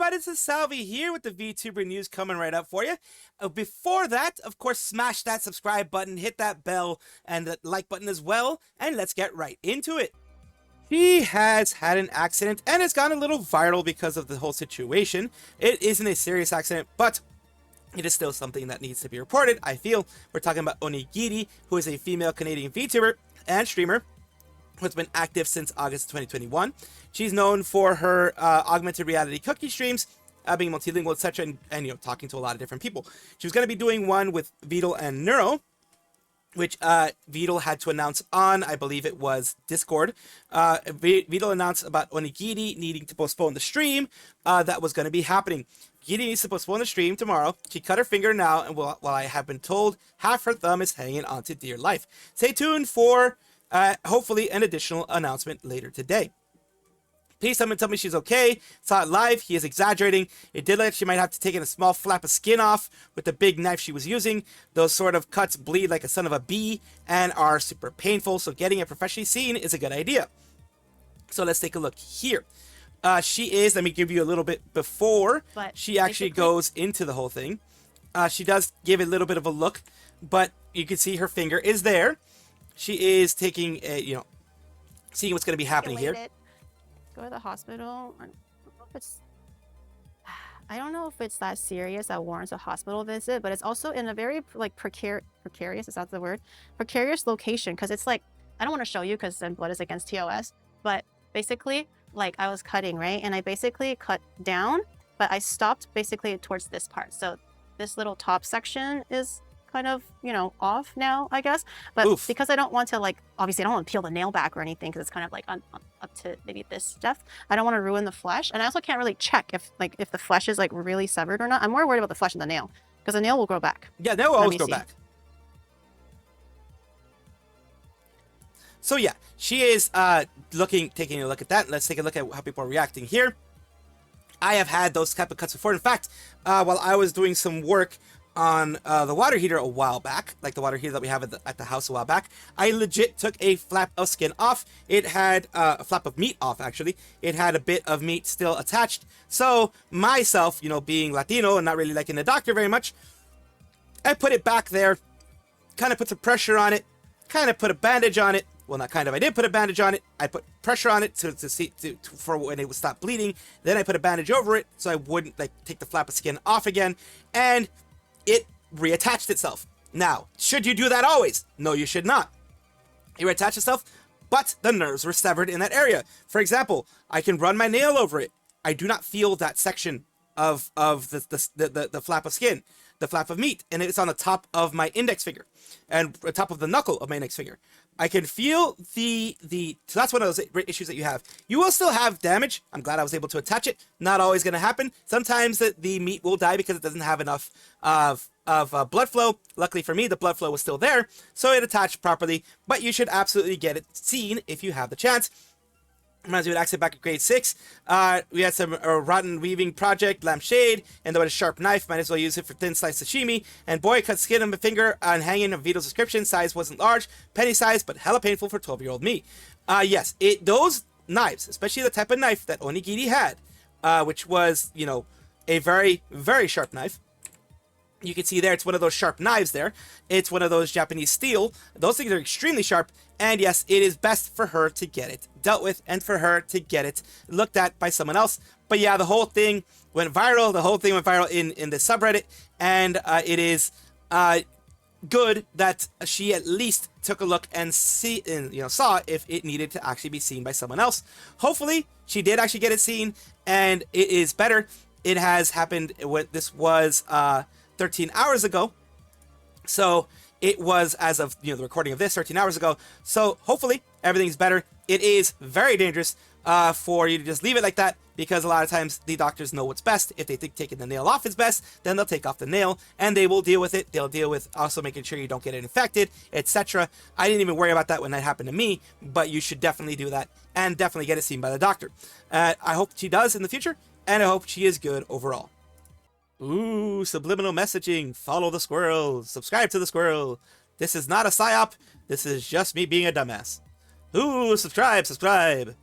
everybody, this is Salvi here with the VTuber news coming right up for you. Before that, of course, smash that subscribe button, hit that bell, and the like button as well, and let's get right into it. She has had an accident, and it's gone a little viral because of the whole situation. It isn't a serious accident, but it is still something that needs to be reported, I feel. We're talking about Onigiri, who is a female Canadian VTuber and streamer who's been active since August 2021. She's known for her augmented reality cookie streams, being multilingual, etc., and talking to a lot of different people. She was going to be doing one with vtuber and Neuro, which vtuber had to announce on, I believe it was Discord. vtuber announced about Onigiri needing to postpone the stream that was going to be happening. Giri needs to postpone the stream tomorrow. She cut her finger now, and while I have been told half her thumb is hanging on to dear life. Stay tuned for hopefully an additional announcement later today. Please someone tell me she's okay. Saw it live. He is exaggerating. It did look like she might have to take a small flap of skin off with the big knife she was using. Those sort of cuts bleed like a son of a bee and are super painful, so getting it professionally seen is a good idea. So let's take a look here. She is, let me give you a little bit before she actually goes into the whole thing. She does give a little bit of a look, but you can see her finger is there. She is taking a, seeing what's going to be happening here. Go to the hospital. I don't know if it's that serious that warrants a hospital visit, but it's also in a very precarious, is that the word? Precarious location, because it's like, I don't want to show you because then blood is against TOS, but basically, like I was cutting, right? And I basically cut down, but I stopped basically towards this part. So this little top section is kind of, off now, I guess. But Oof. Because I don't want to, obviously I don't want to peel the nail back or anything because it's kind of like up to maybe this depth. I don't want to ruin the flesh. And I also can't really check if the flesh is really severed or not. I'm more worried about the flesh than the nail because the nail will grow back. Yeah, nail will always grow back. So yeah, she is taking a look at that. Let's take a look at how people are reacting here. I have had those type of cuts before. In fact, while I was doing some work on the water heater a while back, like the water heater that we have at the house a while back, I legit took a flap of skin off. It had a flap of meat off, actually. It had a bit of meat still attached. So myself, being Latino and not really liking the doctor very much, I put it back there, kind of put some pressure on it, kind of put a bandage on it. Well, not kind of. I did put a bandage on it. I put pressure on it for when it would stop bleeding. Then I put a bandage over it so I wouldn't take the flap of skin off again, and it reattached itself. Now, should you do that always? No, you should not. It reattached itself, but the nerves were severed in that area. For example, I can run my nail over it. I do not feel that section of the flap of skin, the flap of meat, and it's on the top of my index finger and the top of the knuckle of my index finger. I can feel so that's one of those issues that you have. You will still have damage. I'm glad I was able to attach it. Not always going to happen. Sometimes the meat will die because it doesn't have enough of blood flow. Luckily for me, the blood flow was still there, so it attached properly, but you should absolutely get it seen if you have the chance. Reminds me of an accident back in grade 6. We had some rotten weaving project, lampshade, and there was a sharp knife. Might as well use it for thin slice sashimi. And boy, cut skin on my finger on hanging of vtuber's description. Size wasn't large, penny size, but hella painful for 12-year-old me. Yes, those knives, especially the type of knife that Onigiri had, which was, a very, very sharp knife. You can see there, it's one of those sharp knives there. It's one of those Japanese steel. Those things are extremely sharp. And yes, it is best for her to get it dealt with and for her to get it looked at by someone else. But yeah, the whole thing went viral. The whole thing went viral in the subreddit. And it is good that she at least took a look and saw if it needed to actually be seen by someone else. Hopefully, she did actually get it seen. And it is better. It has happened. This was 13 hours ago. So it was as of the recording of this 13 hours ago. So hopefully everything's better. It is very dangerous for you to just leave it like that because a lot of times the doctors know what's best. If they think taking the nail off is best, then they'll take off the nail and they will deal with it. They'll deal with also making sure you don't get it infected, etc. I didn't even worry about that when that happened to me, but you should definitely do that and definitely get it seen by the doctor. I hope she does in the future, and I hope she is good overall. Ooh, subliminal messaging. Follow the squirrel. Subscribe to the squirrel. This is not a psyop. This is just me being a dumbass. Ooh, subscribe.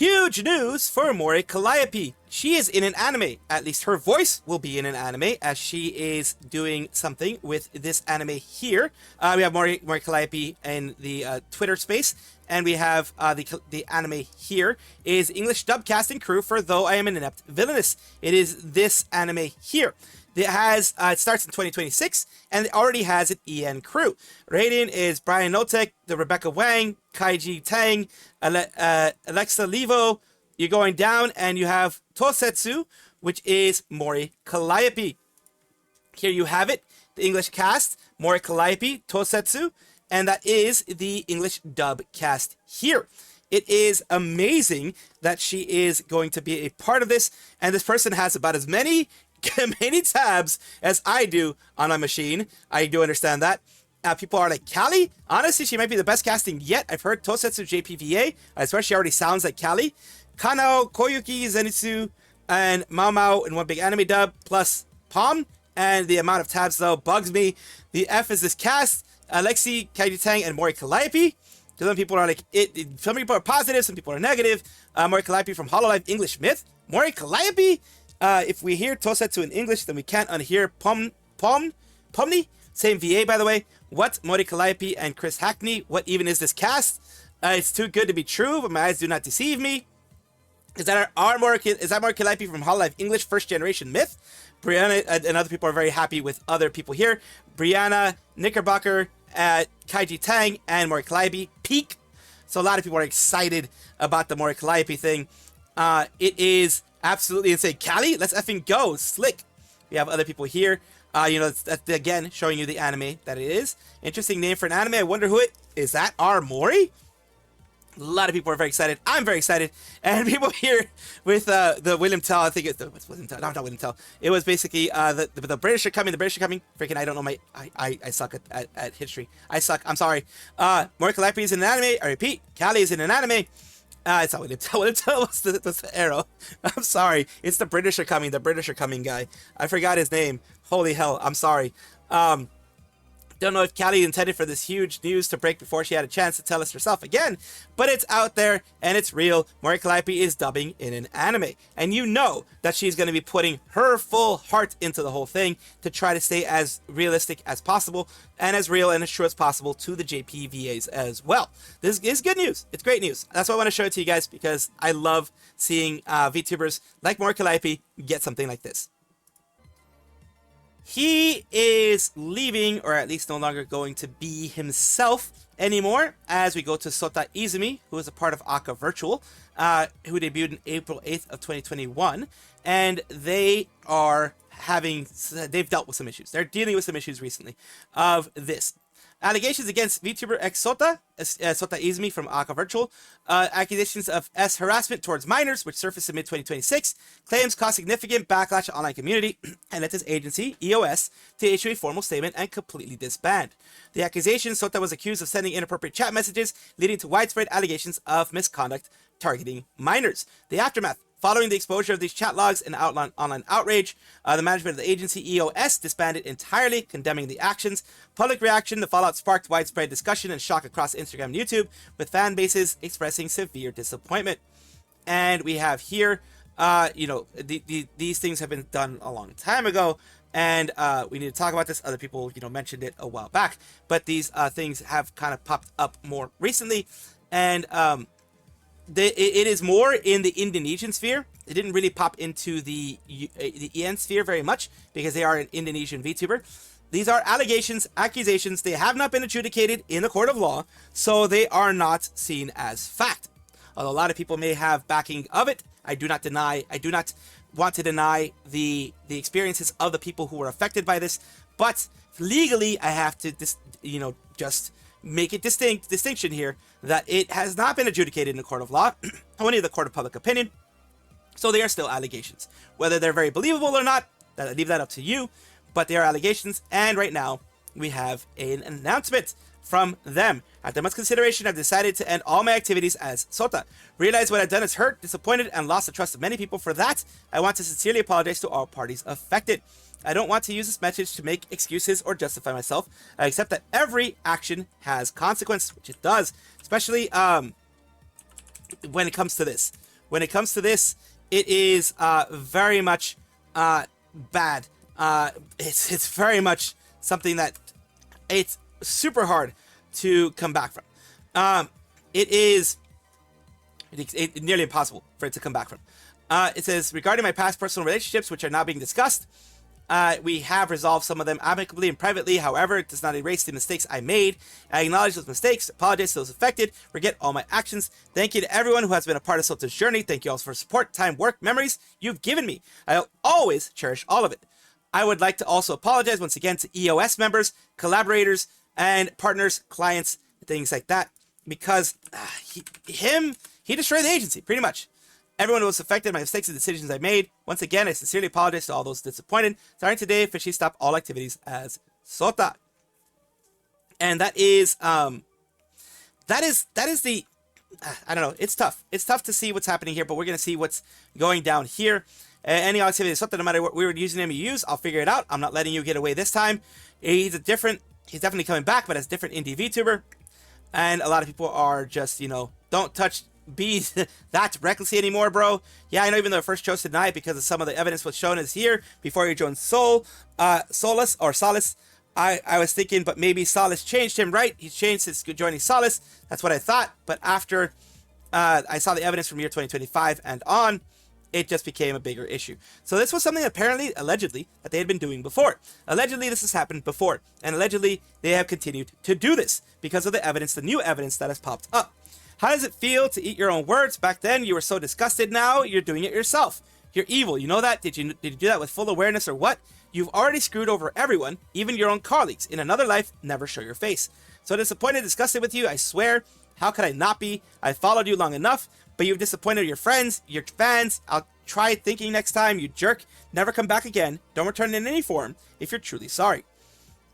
Huge news for Mori Calliope. She is in an anime. At least her voice will be in an anime, as she is doing something with this anime here. We have Mori Calliope in the Twitter space, and we have the anime here is English dub cast and crew for Though I Am an Inept Villainess. It is this anime here. It has it starts in 2026, and it already has an EN crew. Rating is Brian Notek, the Rebecca Wang, Kaiji Tang, Alexa Levo. You're going down, and you have Tosetsu, which is Mori Calliope. Here you have it, the English cast, Mori Calliope, Tosetsu, and that is the English dub cast here. It is amazing that she is going to be a part of this, and this person has about as many tabs as I do on my machine. I do understand that. People are like, Callie? Honestly, she might be the best casting yet. I've heard Tosetsu JPVA. I swear she already sounds like Callie. Kanao, Koyuki, Zenitsu, and Mao Mao in one big anime dub, plus Palm. And the amount of tabs, though, bugs me. The F is this cast. Alexi, Kaiji Tang, and Mori Calliope. Some people are like, some people are positive, some people are negative. Mori Calliope from Hololive English Myth. Mori Calliope? If we hear Tosetsu in English, then we can't unhear Pomni. Same VA, by the way. What? Mori Calliope and Chris Hackney. What even is this cast? It's too good to be true, but my eyes do not deceive me. Is that Mori Calliope from Hololive English First Generation Myth? Brianna and other people are very happy with other people here. Brianna, Knickerbocker, Kaiji Tang, and Mori Calliope. Peak. So a lot of people are excited about the Mori Calliope thing. It is absolutely insane. Callie, let's effing go. Slick. We have other people here. That's again showing you the anime that it is. Interesting name for an anime. I wonder who it is. That our Mori? A lot of people are very excited. I'm very excited. And people here with the William Tell. I think it's what's William Tell? No, not William Tell. It was basically the British are coming. The British are coming. Freaking, I don't know I suck at history. I suck. I'm sorry. Mori Calliope is in an anime. I repeat, Callie is in an anime. It's not William Tell. William Tell was the arrow. I'm sorry. It's the British are coming. The British are coming guy. I forgot his name. Holy hell. I'm sorry. Don't know if Callie intended for this huge news to break before she had a chance to tell us herself again, but it's out there and it's real. Mori Calliope is dubbing in an anime, and you know that she's going to be putting her full heart into the whole thing to try to stay as realistic as possible and as real and as true as possible to the JPVAs as well. This is good news. It's great news. That's why I want to show it to you guys, because I love seeing VTubers like Mori Calliope get something like this. He is leaving, or at least no longer going to be himself anymore, as we go to Souta Izumi, who is a part of Aka Virtual, who debuted on April 8th of 2021, and they've dealt with some issues. They're dealing with some issues recently of this. Allegations against VTuber X Souta Izumi from Aka Virtual. Accusations of harassment towards minors, which surfaced in mid-2026. Claims caused significant backlash to the online community and led his agency, EOS, to issue a formal statement and completely disband. The accusation, Souta was accused of sending inappropriate chat messages, leading to widespread allegations of misconduct targeting minors. The aftermath. Following the exposure of these chat logs and online outrage, the management of the agency EOS disbanded entirely, condemning the actions. Public reaction, the fallout sparked widespread discussion and shock across Instagram and YouTube, with fan bases expressing severe disappointment. And we have here, these things have been done a long time ago, and we need to talk about this. Other people, mentioned it a while back, but these things have kind of popped up more recently, and it is more in the Indonesian sphere. It didn't really pop into the EN sphere very much because they are an Indonesian VTuber. These are allegations, accusations. They have not been adjudicated in the court of law, so they are not seen as fact. Although a lot of people may have backing of it, I do not want to deny the experiences of the people who were affected by this. But legally, I have to just make it distinction here that it has not been adjudicated in the court of law, only the court of public opinion. So they are still allegations. Whether they're very believable or not, I leave that up to you, but they are allegations, and right now we have an announcement from them. After much consideration, I've decided to end all my activities as Souta. Realize what I've done is hurt, disappointed, and lost the trust of many people. For that, I want to sincerely apologize to all parties affected. I don't want to use this message to make excuses or justify myself. I accept that every action has consequence, which it does, especially when it comes to this. when it comes to this, it is very much bad. It's very much something that it's super hard to come back from. It's nearly impossible for it to come back from. It says, regarding my past personal relationships, which are now being discussed, we have resolved some of them amicably and privately. However, it does not erase the mistakes I made. I acknowledge those mistakes, apologize to those affected, forget all my actions. Thank you to everyone who has been a part of Sota's journey. Thank you all for support, time, work, memories you've given me. I'll always cherish all of it. I would like to also apologize once again to EOS members, collaborators, and partners, clients, things like that, because he destroyed the agency, pretty much. Everyone who was affected by mistakes and decisions I made. Once again, I sincerely apologize to all those disappointed. Starting today, officially stop all activities as Sota. And that is the, I don't know, it's tough. It's tough to see what's happening here, but we're going to see what's going down here. Any activity is Sota, no matter what we were using him, you use, I'll figure it out. I'm not letting you get away this time. He's definitely coming back, but as different indie VTuber. And a lot of people are just, don't touch bees that recklessly anymore, bro. Yeah, I know, even though I first chose to deny it because of some of the evidence was shown as here before you joined Solace. I was thinking, but maybe Solace changed him, right? He changed since joining Solace. That's what I thought. But after I saw the evidence from year 2025 and on, it just became a bigger issue. So this was something apparently, allegedly, that they had been doing before. Allegedly, this has happened before. And allegedly, they have continued to do this because of the evidence, the new evidence that has popped up. How does it feel to eat your own words? Back then, you were so disgusted. Now, you're doing it yourself. You're evil. You know that? Did you do that with full awareness or what? You've already screwed over everyone, even your own colleagues. In another life, never show your face. So disappointed, disgusted with you, I swear. How could I not be? I followed you long enough, but you've disappointed your friends, your fans. I'll try thinking next time, you jerk. Never come back again. Don't return in any form if you're truly sorry.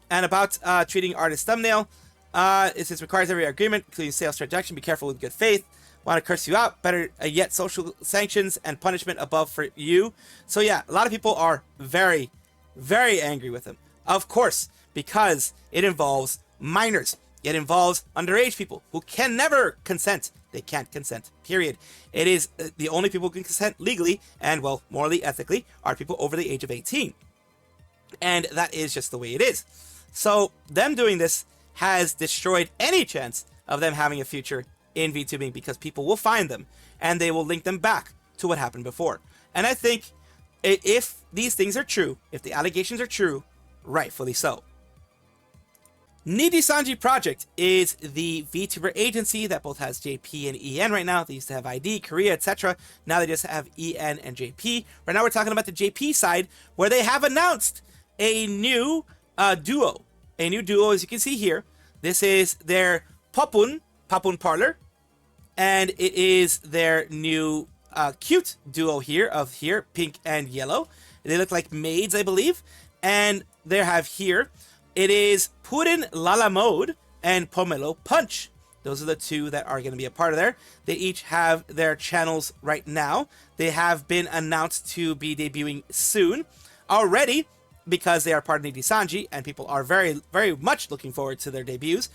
And about treating artist thumbnail. It says requires every agreement, including sales transaction. Be careful with good faith. Want to curse you out? Better yet, social sanctions and punishment above for you. So yeah, a lot of people are very, very angry with him. Of course, because it involves minors. It involves underage people who can never consent. They can't consent, period. It is the only people who can consent legally and, well, morally, ethically, are people over the age of 18. And that is just the way it is. So them doing this has destroyed any chance of them having a future in VTubing, because people will find them and they will link them back to what happened before. And I think if these things are true, if the allegations are true, rightfully so. Nijisanji Project is the VTuber agency that both has JP and EN right now. They used to have ID, Korea, etc. Now they just have EN and JP. Right now we're talking about the JP side, where they have announced a new duo. A new duo, as you can see here. This is their Popun Parlor. And it is their new cute duo here pink and yellow. They look like maids, I believe. And they have here, it is Purin Lala Mode and Pomelo Punch. Those are the two that are going to be a part of there. They each have their channels right now. They have been announced to be debuting soon already, because they are part of Nijisanji and people are very, very much looking forward to their debuts.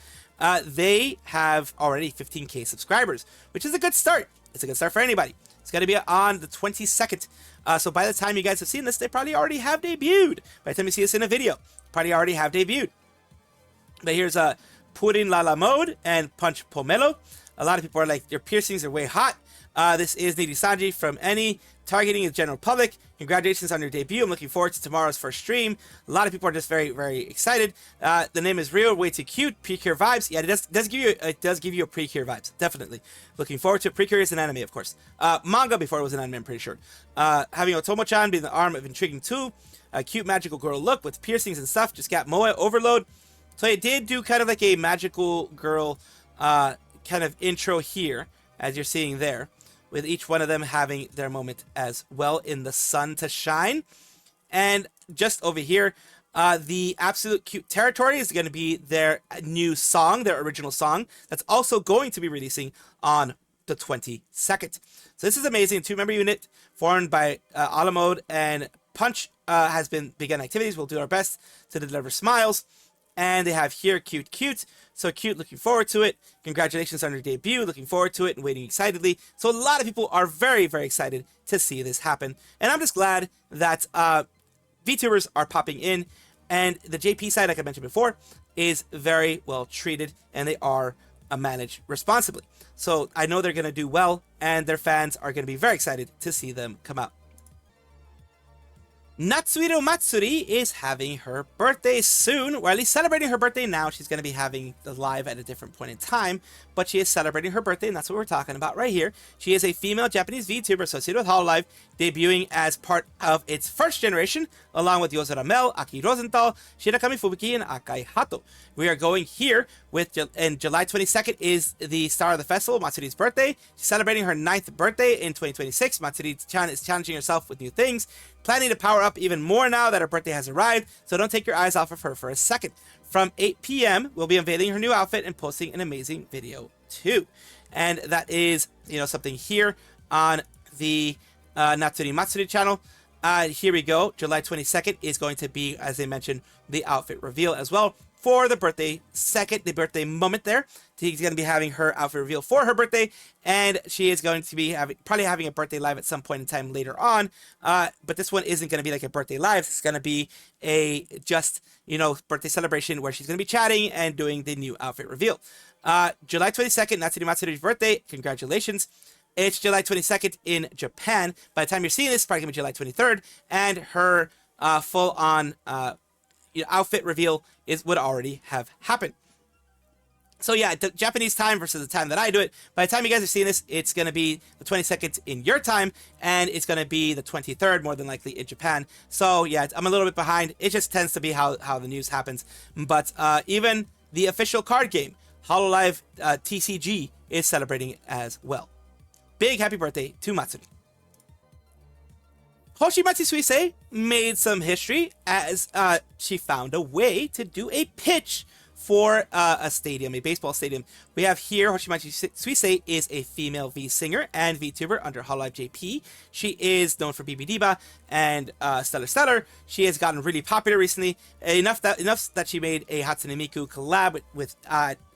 They have already 15k subscribers, which is a good start. It's a good start for anybody. It's going to be on the 22nd. So by the time you guys have seen this, they probably already have debuted. By the time you see this in a video, probably already have debuted. But here's Purin Lala Mode and Punch Pomelo. A lot of people are like, your piercings are way hot. This is Nijisanji from Any, targeting the general public. Congratulations on your debut. I'm looking forward to tomorrow's first stream. A lot of people are just very, very excited. The name is real, way too cute. Precure vibes. Yeah, it does give you a Precure vibes. Definitely. Looking forward to it. Precure is an anime, of course. Manga before it was an anime, I'm pretty sure. Having Otomo-chan be the arm of Intriguing 2. A cute magical girl look with piercings and stuff. Just got Moe Overload. So it did do kind of like a magical girl kind of intro here, as you're seeing there, with each one of them having their moment as well in the sun to shine. And just over here, the Absolute Cute Territory is going to be their new song, their original song, that's also going to be releasing on the 22nd. So this is amazing. A 2-member unit formed by Alamode and Punch has begun activities. We'll do our best to deliver smiles. And they have here cute. So cute, looking forward to it. Congratulations on your debut, looking forward to it and waiting excitedly. So a lot of people are very, very excited to see this happen. And I'm just glad that VTubers are popping in. And the JP side, like I mentioned before, is very well treated and they are managed responsibly. So I know they're going to do well and their fans are going to be very excited to see them come out. Natsuiro Matsuri is having her birthday soon, or at least celebrating her birthday now. She's going to be having the live at a different point in time, but she is celebrating her birthday, and that's what we're talking about right here. She is a female Japanese VTuber associated with Hololive, debuting as part of its first generation, along with Yozora Mel, Aki Rosenthal, Shirakami Fubuki, and Akai Hato. We are going here with, and July 22nd is the star of the festival, Matsuri's birthday. She's celebrating her 9th birthday in 2026. Matsuri-chan is challenging herself with new things, planning to power up even more now that her birthday has arrived, so don't take your eyes off of her for a second. From 8 p.m., we'll be unveiling her new outfit and posting an amazing video too. And that is, something here on the Natsuri Matsuri channel. Here we go. July 22nd is going to be, as I mentioned, the outfit reveal as well for the birthday birthday moment there. She's going to be having her outfit reveal for her birthday, and she is going to be probably having a birthday live at some point in time later on. But this one isn't going to be like a birthday live. It's going to be a birthday celebration where she's going to be chatting and doing the new outfit reveal. July 22nd, Natsuri Matsuri's birthday. Congratulations. It's July 22nd in Japan. By the time you're seeing this, it's probably going to be July 23rd, and her full-on outfit reveal would already have happened. So yeah, the Japanese time versus the time that I do it. By the time you guys are seeing this, it's going to be the 22nd in your time, and it's going to be the 23rd, more than likely, in Japan. So yeah, I'm a little bit behind. It just tends to be how the news happens. But even the official card game, Hololive TCG, is celebrating as well. Big happy birthday to Matsuri. Hoshimachi Suisei made some history as she found a way to do a pitch for a stadium, a baseball stadium. We have here Hoshimachi Suisei is a female V-singer and VTuber under Hololive JP. She is known for BB Diva and Stellar. She has gotten really popular recently, enough that she made a Hatsune Miku collab with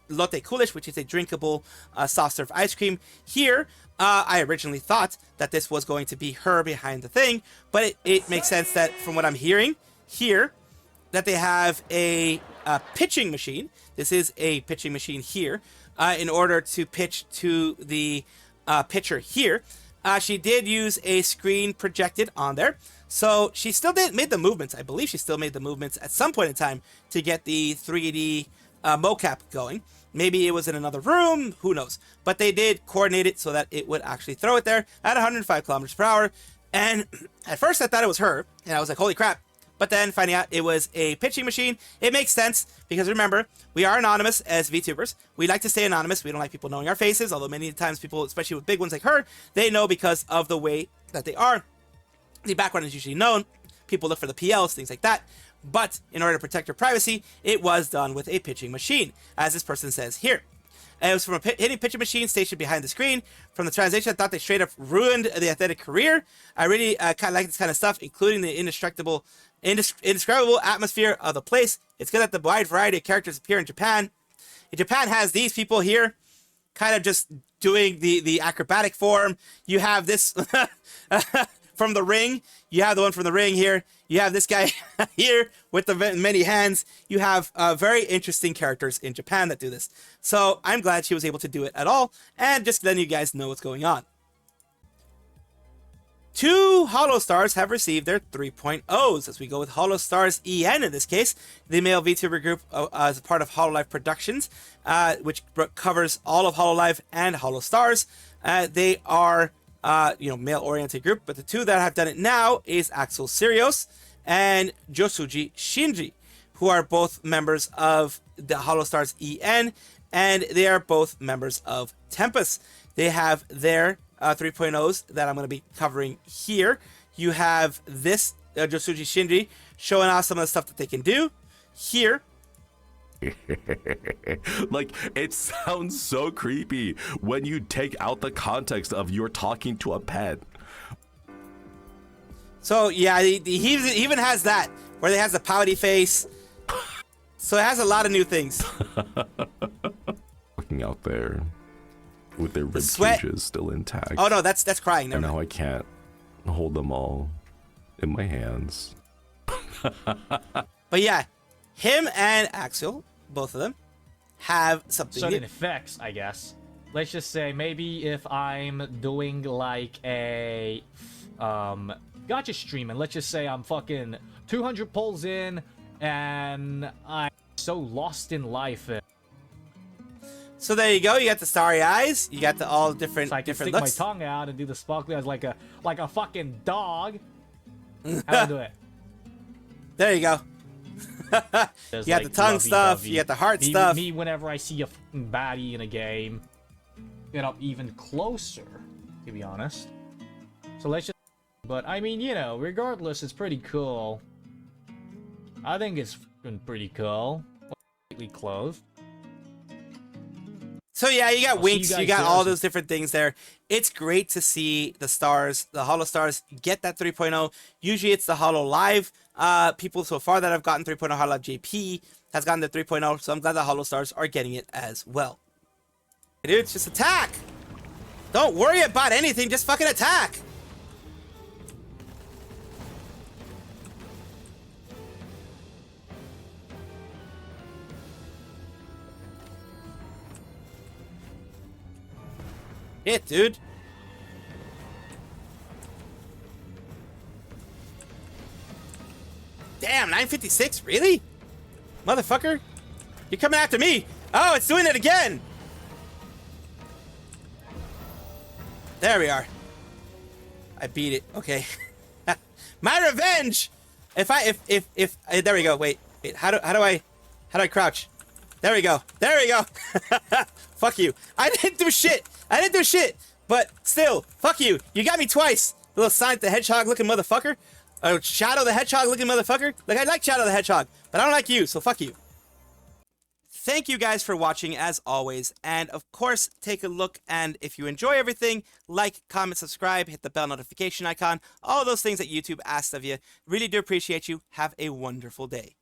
Lotte Coolish, which is a drinkable soft serve ice cream. Here, I originally thought that this was going to be her behind the thing, but it makes sense that from what I'm hearing here, that they have a pitching machine. This is a pitching machine here in order to pitch to the pitcher here. She did use a screen projected on there, so she still made the movements. I believe she still made the movements at some point in time to get the 3D mocap going. Maybe it was in another room, who knows? But they did coordinate it so that it would actually throw it there at 105 kilometers per hour. And at first I thought it was her, and I was like, holy crap. But then finding out it was a pitching machine, it makes sense, because remember, we are anonymous as VTubers. We like to stay anonymous. We don't like people knowing our faces, although many times people, especially with big ones like her, they know because of the way that they are. The background is usually known. People look for the PLs, things like that. But in order to protect her privacy, it was done with a pitching machine, as this person says here. And it was from a hitting pitching machine stationed behind the screen. From the translation, I thought they straight up ruined the athletic career. I really kind of like this kind of stuff, including the indescribable atmosphere of the place. It's good that the wide variety of characters appear in Japan. Japan has these people here, kind of just doing the acrobatic form. You have this from The Ring. You have the one from The Ring here. You have this guy here with the many hands. You have very interesting characters in Japan that do this. So I'm glad she was able to do it at all, and just letting you guys know what's going on. 2 Holostars have received their 3.0s, as we go with Holostars EN in this case, the male VTuber group as a part of Hololive Productions, which covers all of Hololive and Holostars. They are male-oriented group, but the 2 that have done it now is Axel Sirius and Josuji Shinji, who are both members of the Holostars EN, and they are both members of Tempest. They have their 3.0s that I'm going to be covering here. You have this Josuji Shinji showing off some of the stuff that they can do here. Like, it sounds so creepy when you take out the context of you're talking to a pet. So yeah, he even has that where he has a pouty face. So it has a lot of new things. Looking out there with their rib sweat. cages still intact. Oh no, that's crying. And Never now mind. I can't hold them all in my hands. But yeah, him and Axel, both of them, have something Certain new. effects, I guess. Let's just say maybe if I'm doing like a gacha stream, and let's just say I'm fucking 200 pulls in and I'm so lost in life. So there you go. You got the starry eyes. You got the all different So I can different stick looks. my tongue out and do the sparkly eyes like a fucking dog. How do I do it? There you go. There's You got the tongue stuff. You got the heart stuff. Me, whenever I see a fucking baddie in a game, get up even closer, to be honest. So let's just... But, I mean, you know, regardless, it's pretty cool. I think it's fucking pretty cool. Completely clothed. So yeah, you got I'll see winks, you you guys got there. all those different things there. It's great to see the stars, the Holostars, get that 3.0. Usually it's the Hololive people so far that have gotten 3.0. Hololive JP has gotten the 3.0, so I'm glad the Holostars are getting it as well. Hey, dude, just attack! Don't worry about anything, just fucking attack! Hit, dude. Damn, 956? Really? Motherfucker? You're coming after me. Oh, it's doing it again. There we are. I beat it. Okay. My revenge. If there we go. Wait. How do I crouch? There we go. There we go. Fuck you. I didn't do shit. But still, fuck you. You got me twice. Little Sonic the Hedgehog looking motherfucker. Shadow the Hedgehog looking motherfucker. Like, I like Shadow the Hedgehog, but I don't like you, so fuck you. Thank you guys for watching as always. And of course, take a look, and if you enjoy everything, like, comment, subscribe, hit the bell notification icon, all those things that YouTube asks of you. Really do appreciate you. Have a wonderful day.